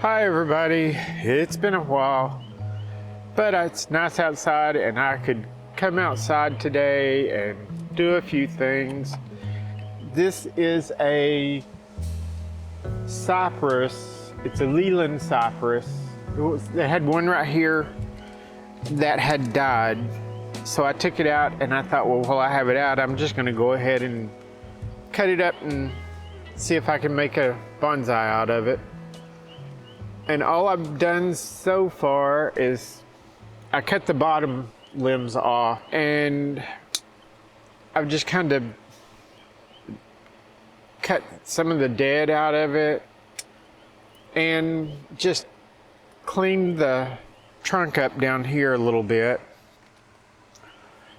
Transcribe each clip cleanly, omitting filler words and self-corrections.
Hi everybody, it's been a while, but it's nice outside and I could come outside today and do a few things. This is a cypress, it's a Leyland cypress. They had one right here that had died. So I took it out and I thought, well, while I have it out, I'm just gonna go ahead and cut it up and see if I can make a bonsai out of it. And all I've done so far is I cut the bottom limbs off and I've just kind of cut some of the dead out of it and just cleaned the trunk up down here a little bit.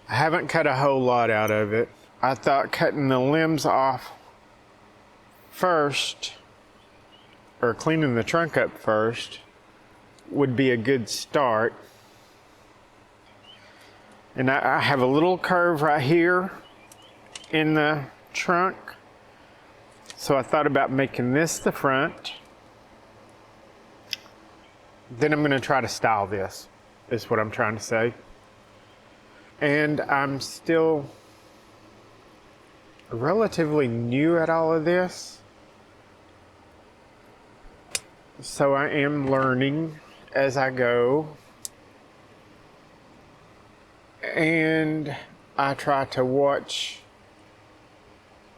I haven't cut a whole lot out of it. I thought cutting the limbs off first, or cleaning the trunk up first, would be a good start. And I have a little curve right here in the trunk. So I thought about making this the front. Then I'm gonna try to style this, is what I'm trying to say. And I'm still relatively new at all of this. So I am learning as I go. And I try to watch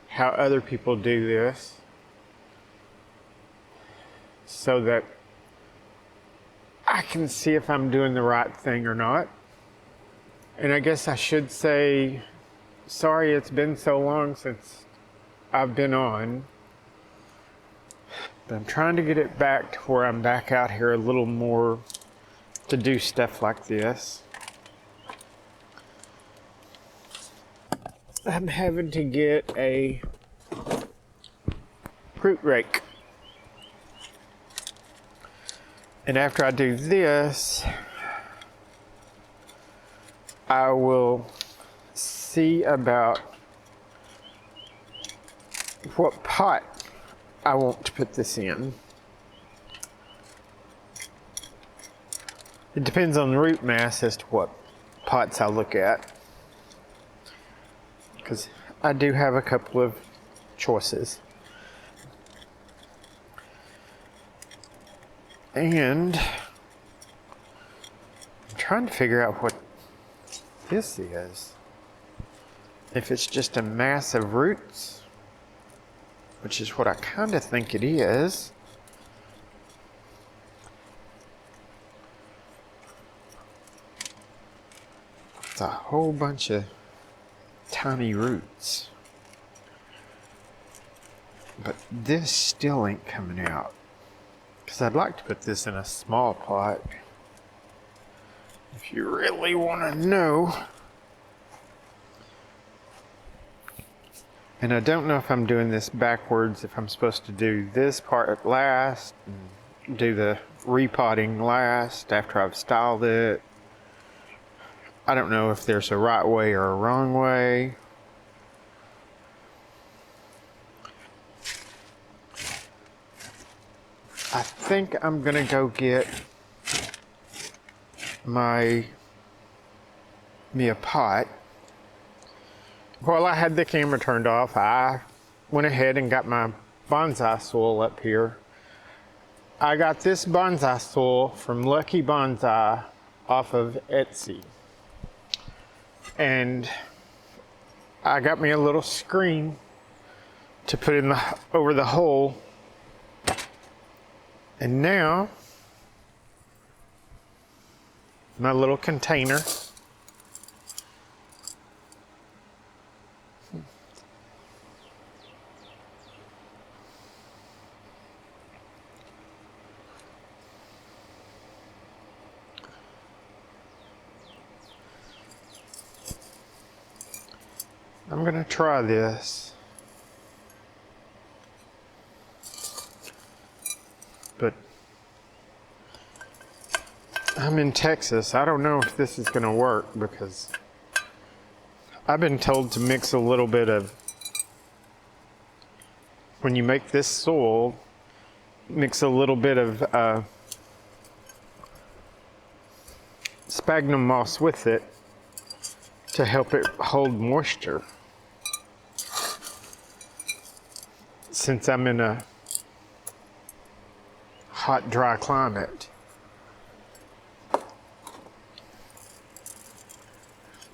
how other people do this so that I can see if I'm doing the right thing or not. And I guess I should say, sorry it's been so long since I've been on. But I'm trying to get it back to where I'm back out here a little more to do stuff like this. I'm having to get a fruit rake. And after I do this, I will see about what pot I want to put this in. It depends on the root mass as to what pots I look at, because I do have a couple of choices. And I'm trying to figure out what this is. If it's just a mass of roots, which is what I kind of think it is. It's a whole bunch of tiny roots. But this still ain't coming out. Because I'd like to put this in a small pot. If you really want to know. And I don't know if I'm doing this backwards, if I'm supposed to do this part last, and do the repotting last after I've styled it. I don't know if there's a right way or a wrong way. I think I'm gonna go get me a pot. While I had the camera turned off, I went ahead and got my bonsai soil up here. I got this bonsai soil from Lucky Bonsai off of Etsy. And I got me a little screen to put in over the hole. And now, my little container. I'm gonna try this. But I'm in Texas. I don't know if this is gonna work because I've been told to mix a little bit of, when you make this soil, mix a little bit of sphagnum moss with it to help it hold moisture. Since I'm in a hot, dry climate.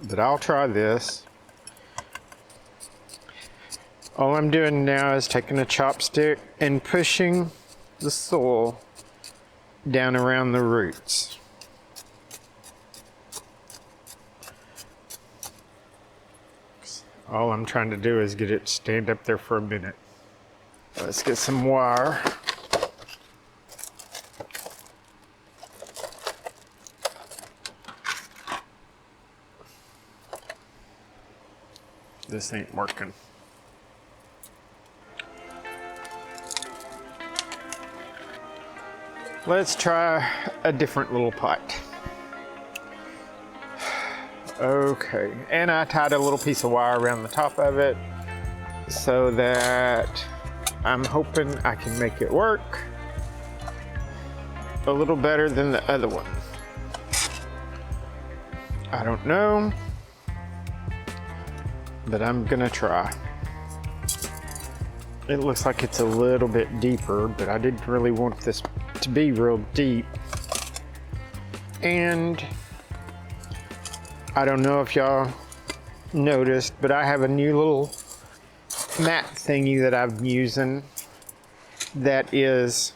But I'll try this. All I'm doing now is taking a chopstick and pushing the soil down around the roots. All I'm trying to do is get it to stand up there for a minute. Let's get some wire. This ain't working. Let's try a different little pot. Okay, and I tied a little piece of wire around the top of it so that I'm hoping I can make it work a little better than the other one. I don't know, but I'm gonna try. It looks like it's a little bit deeper, but I didn't really want this to be real deep. And I don't know if y'all noticed, but I have a new little mat thingy that I've been using that is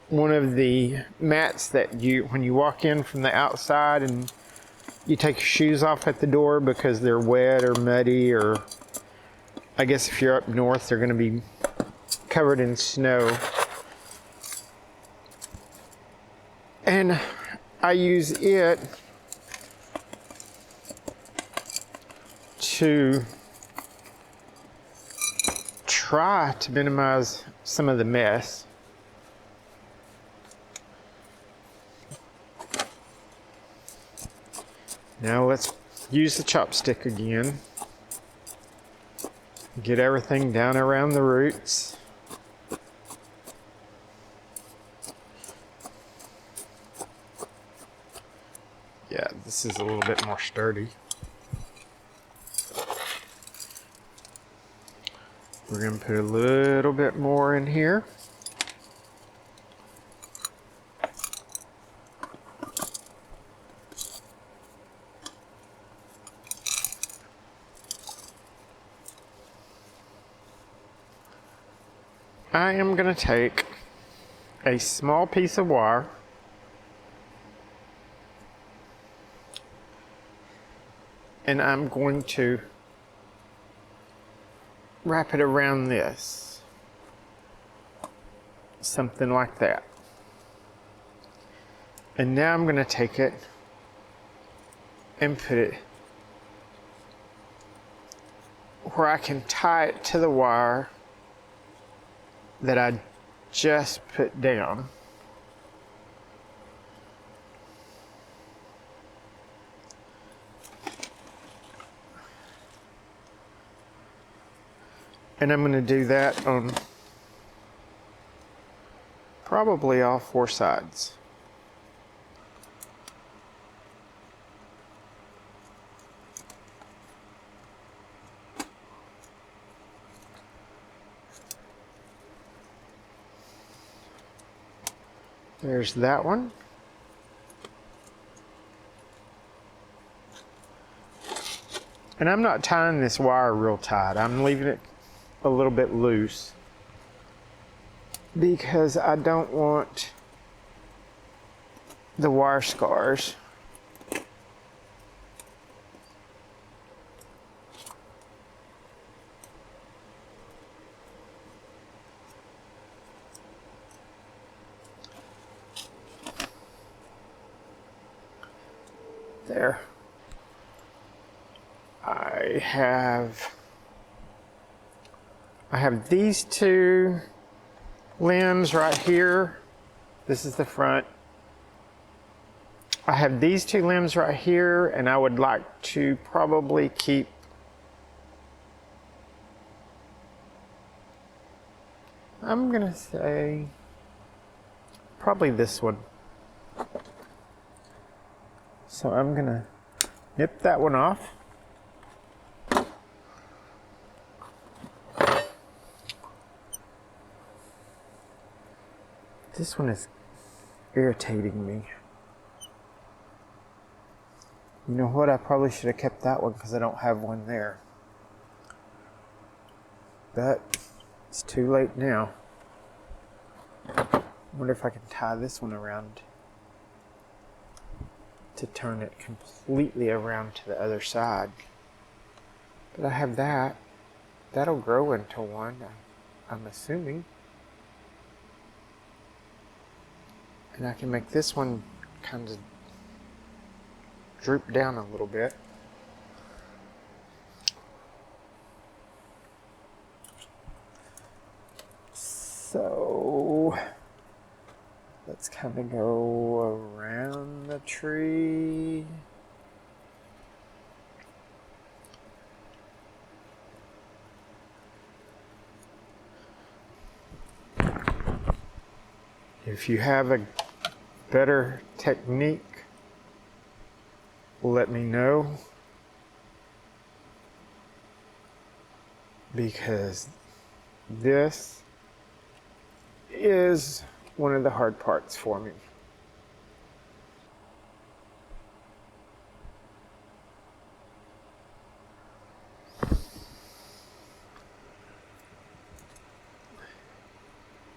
one of the mats that when you walk in from the outside and you take your shoes off at the door because they're wet or muddy, or I guess if you're up north, they're gonna be covered in snow. And I use it to try to minimize some of the mess. Now let's use the chopstick again. Get everything down around the roots. Yeah, this is a little bit more sturdy. We're going to put a little bit more in here. I am going to take a small piece of wire and I'm going to wrap it around this. Something like that. And now I'm going to take it and put it where I can tie it to the wire that I just put down. And I'm going to do that on probably all four sides. There's that one. And I'm not tying this wire real tight. I'm leaving it a little bit loose because I don't want the wire scars. There. I have these two limbs right here. This is the front. I have these two limbs right here, and I would like to probably keep I'm gonna say probably this one. So I'm gonna nip that one off. This one is irritating me. You know what? I probably should have kept that one because I don't have one there. But it's too late now. I wonder if I can tie this one around to turn it completely around to the other side. But I have that. That'll grow into one, I'm assuming. And I can make this one kind of droop down a little bit. So let's kind of go around the tree. If you have a better technique, let me know, because this is one of the hard parts for me.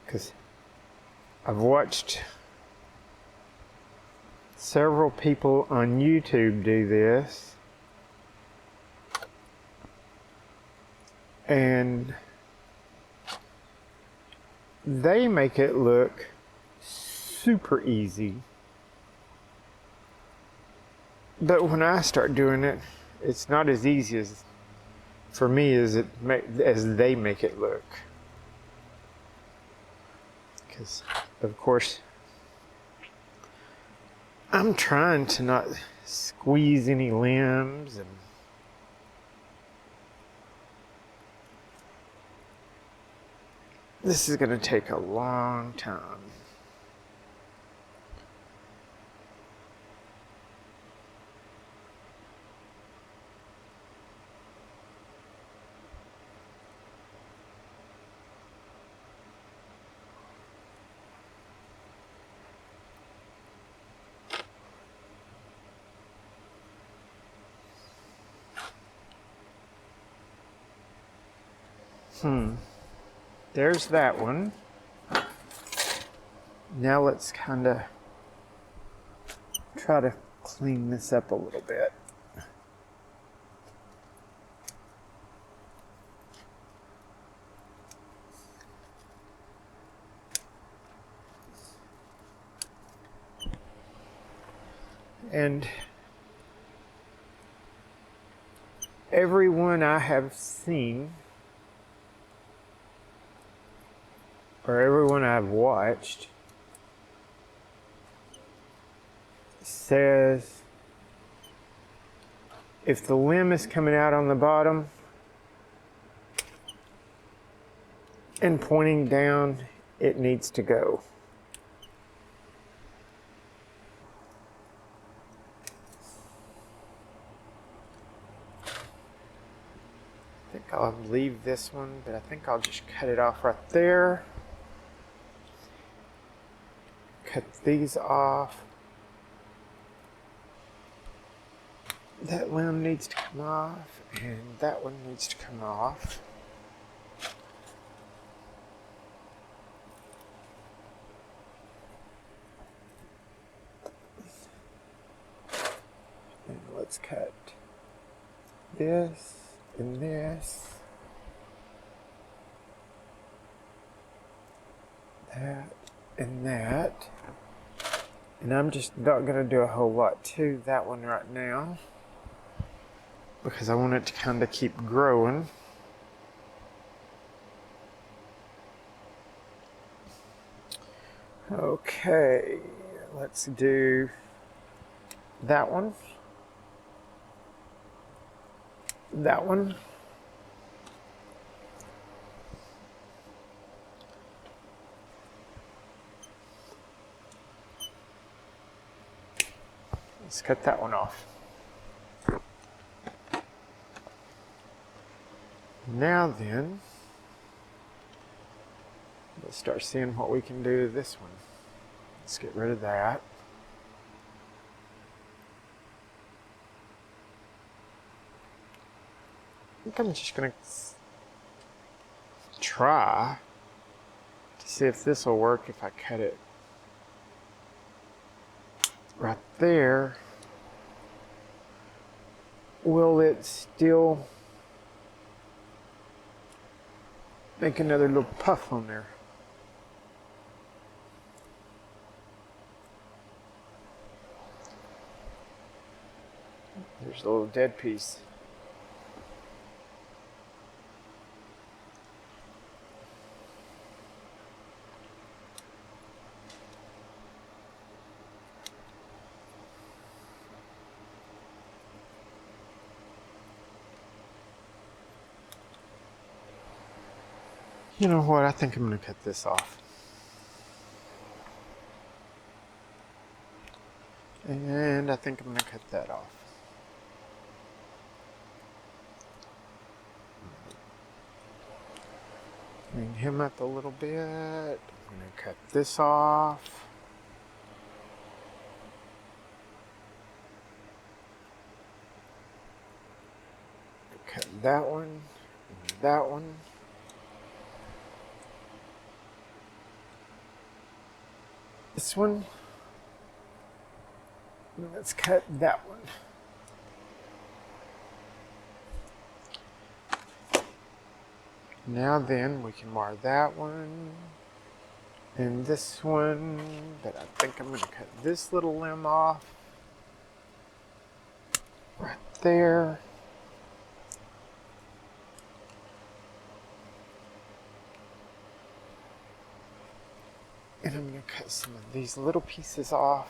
Because I've watched several people on YouTube do this, and they make it look super easy. But when I start doing it, it's not as easy as for me as they make it look. Because of course I'm trying to not squeeze any limbs, and this is going to take a long time. There's that one. Now let's kind of try to clean this up a little bit. And everyone I have seen, or everyone I've watched, says if the limb is coming out on the bottom and pointing down, it needs to go. I think I'll leave this one, but I think I'll just cut it off right there. Cut these off. That limb needs to come off, and that one needs to come off. And let's cut this and this. That and that. And I'm just not going to do a whole lot to that one right now, because I want it to kind of keep growing. Okay, let's do that one. That one. Let's cut that one off. Now then, let's start seeing what we can do to this one. Let's get rid of that. I think I'm just going to try to see if this will work if I cut it right there. Will it still make another little puff on there? There's a little dead piece. You know what? I think I'm going to cut this off. And I think I'm going to cut that off. Bring him up a little bit. I'm going to cut this off. Cut that one and that one. This one. Let's cut that one. Now then, we can wire that one and this one, but I think I'm going to cut this little limb off right there. And I'm going to cut some of these little pieces off.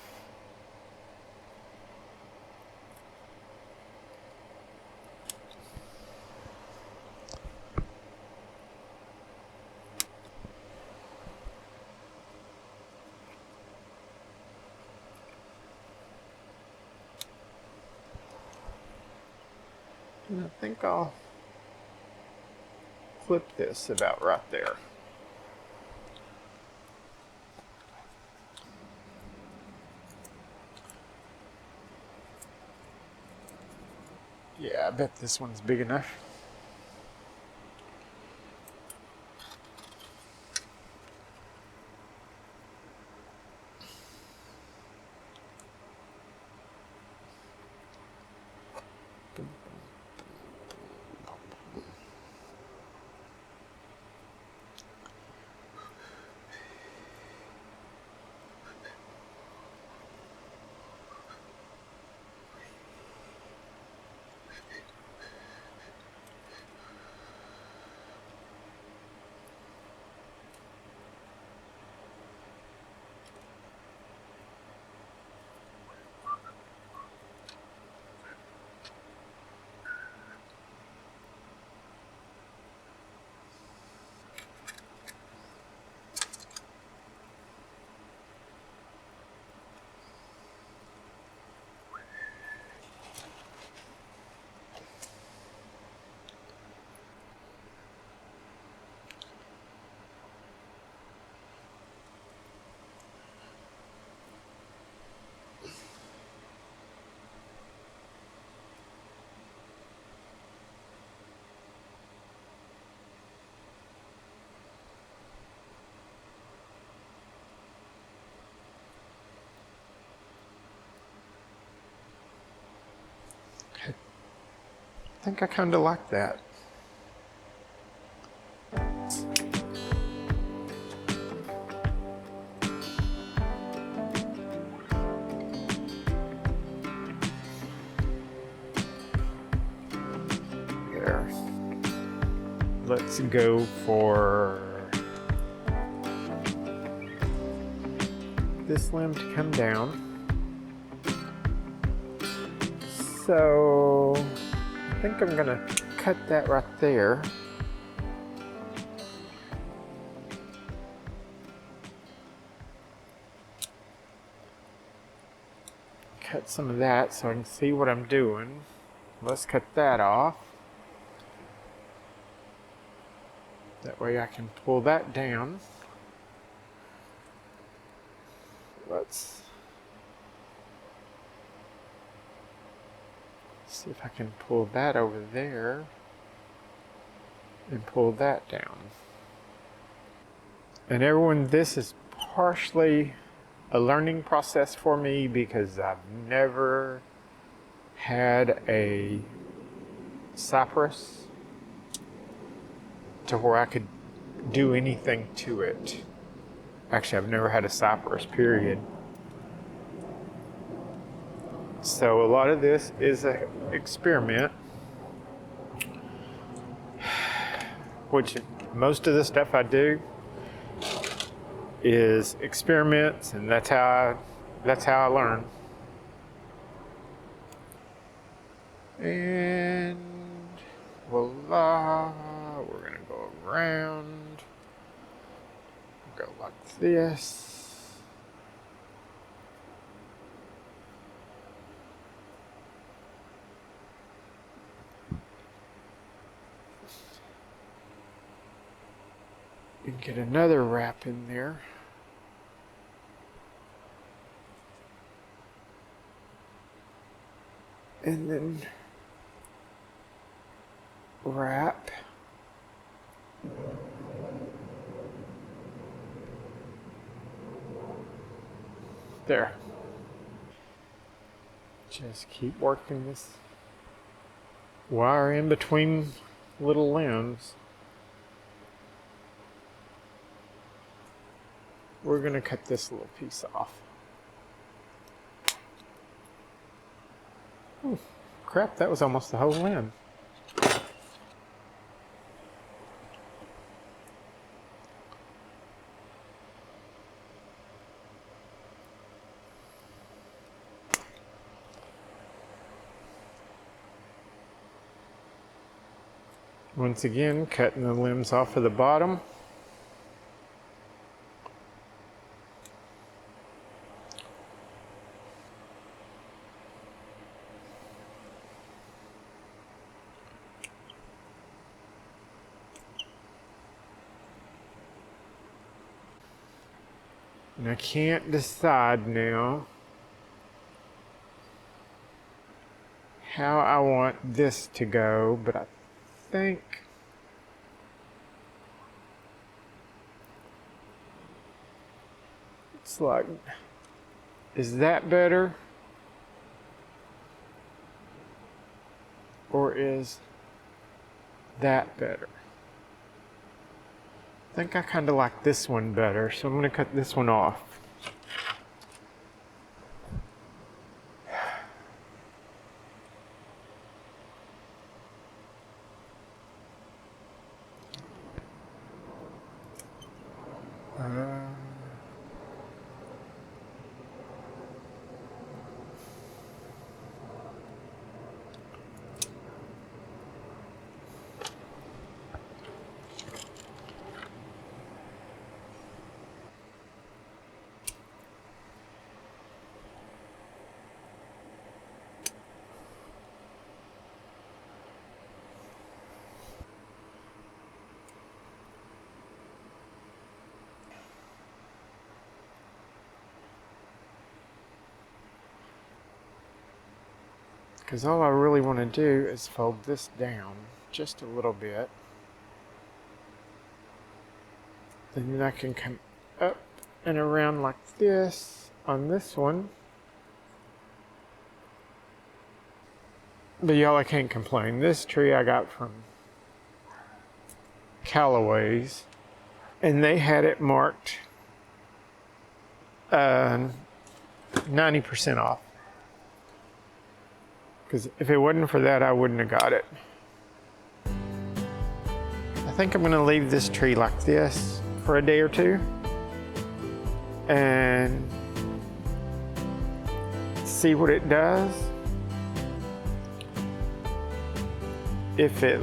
And I think I'll clip this about right there. Yeah, I bet this one's big enough. I think I kind of like that. There. Let's go for this limb to come down. So I think I'm gonna cut that right there. cut some of that so I can see what I'm doing. Let's cut that off. That way I can pull that down. Let's see if I can pull that over there and pull that down. And everyone, this is partially a learning process for me because I've never had a cypress to where I could do anything to it. Actually, I've never had a cypress, period. So a lot of this is an experiment, which most of the stuff I do is experiments, and that's how I learn. And voila, we're gonna go around, go like this. And get another wrap in there. And then wrap. There. Just keep working this wire in between little limbs. We're going to cut this little piece off. Oh, crap, that was almost the whole limb. Once again, cutting the limbs off of the bottom. And I can't decide now how I want this to go, but I think it's like, is that better? Or is that better? I think I kind of like this one better, so I'm going to cut this one off. Because all I really want to do is fold this down just a little bit. Then I can come up and around like this on this one. But y'all, I can't complain. This tree I got from Callaway's, and they had it marked 90% off. Because if it wasn't for that, I wouldn't have got it. I think I'm going to leave this tree like this for a day or two and see what it does. If it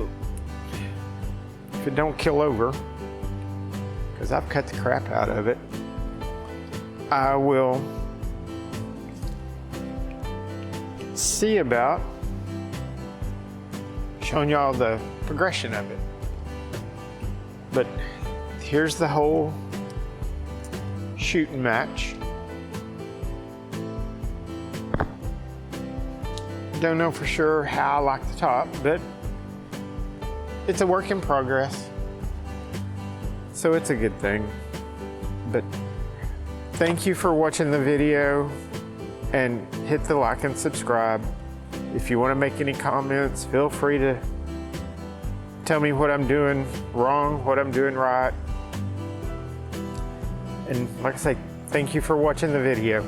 don't kill over, because I've cut the crap out of it, I will see about showing y'all the progression of it. But here's the whole shooting match. Don't know for sure how I like the top, but it's a work in progress, so it's a good thing. But thank you for watching the video, and hit the like and subscribe. If you want to make any comments, feel free to tell me what I'm doing wrong, what I'm doing right. And like I say, thank you for watching the video.